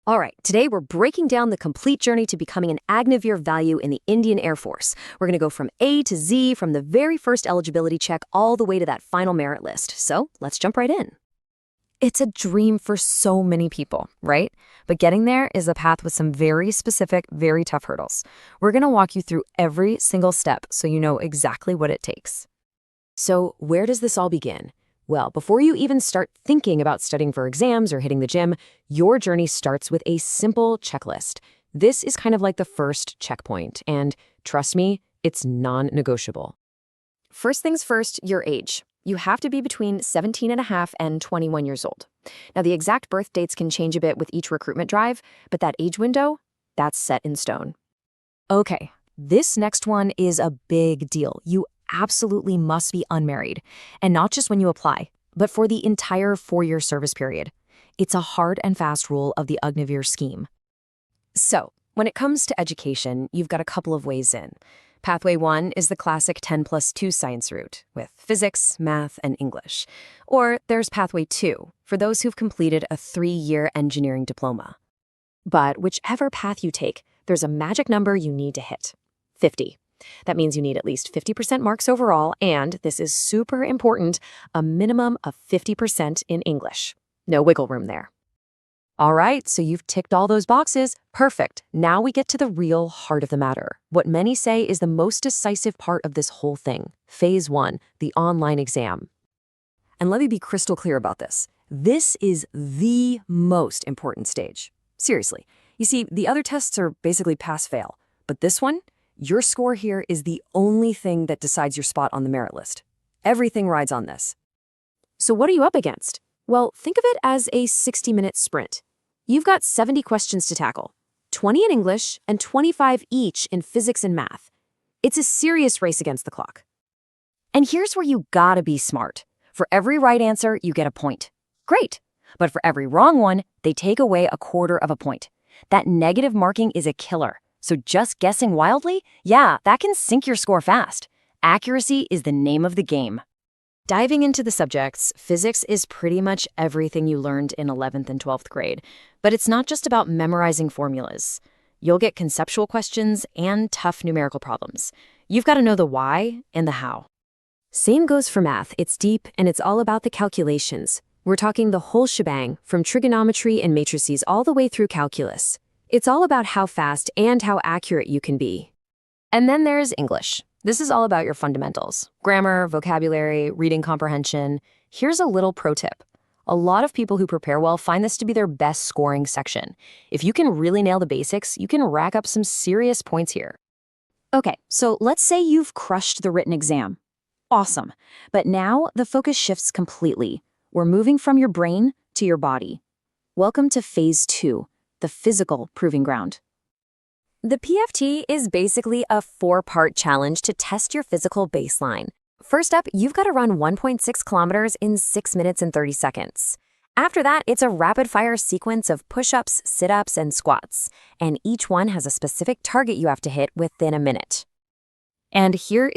All right, today we're breaking down the complete journey to becoming an Agniveer value in the Indian Air Force. We're going to go from A to Z, from the very first eligibility check all the way to that final merit list. So let's jump right in. It's a dream for so many people, right? But getting there is a path with some very specific, very tough hurdles. We're going to walk you through every single step so you know exactly what it takes. So where does this all begin? Well, before you even start thinking about studying for exams or hitting the gym, your journey starts with a simple checklist. This is kind of like the first checkpoint, and trust me, it's non-negotiable. First things first, your age. You have to be between 17 and a half and 21 years old. Now, the exact birth dates can change a bit with each recruitment drive, but that age window, that's set in stone. Okay, this next one is a big deal. You absolutely must be unmarried, and not just when you apply, but for the entire 4-year service period. It's a hard and fast rule of the Agniveer scheme. So, when it comes to education, you've got a couple of ways in. Pathway 1 is the classic 10+2 science route, with physics, math, and English. Or there's Pathway 2, for those who've completed a 3-year engineering diploma. But whichever path you take, there's a magic number you need to hit: 50. That means you need at least 50% marks overall, and, this is super important, a minimum of 50% in English. No wiggle room there. All right, so you've ticked all those boxes. Perfect. Now we get to the real heart of the matter. What many say is the most decisive part of this whole thing. Phase 1, the online exam. And let me be crystal clear about this. This is the most important stage. Seriously. You see, the other tests are basically pass-fail. But this one, your score here is the only thing that decides your spot on the merit list. Everything rides on this. So what are you up against? Well, think of it as a 60-minute sprint. You've got 70 questions to tackle, 20 in English and 25 each in physics and math. It's a serious race against the clock. And here's where you gotta be smart. For every right answer, you get a point. Great. But for every wrong one, they take away 1/4 of a point. That negative marking is a killer. So just guessing wildly, yeah, that can sink your score fast. Accuracy is the name of the game. Diving into the subjects, physics is pretty much everything you learned in 11th and 12th grade. But it's not just about memorizing formulas. You'll get conceptual questions and tough numerical problems. You've got to know the why and the how. Same goes for math. It's deep, and it's all about the calculations. We're talking the whole shebang, from trigonometry and matrices all the way through calculus. It's all about how fast and how accurate you can be. And then there's English. This is all about your fundamentals: grammar, vocabulary, reading comprehension. Here's a little pro tip. A lot of people who prepare well find this to be their best scoring section. If you can really nail the basics, you can rack up some serious points here. Okay, so let's say you've crushed the written exam. Awesome. But now the focus shifts completely. We're moving from your brain to your body. Welcome to Phase 2. The physical proving ground. The PFT is basically a 4-part challenge to test your physical baseline. First up, you've got to run 1.6 kilometers in 6 minutes and 30 seconds. After that, it's a rapid-fire sequence of push-ups, sit-ups, and squats, and each one has a specific target you have to hit within a minute. And here is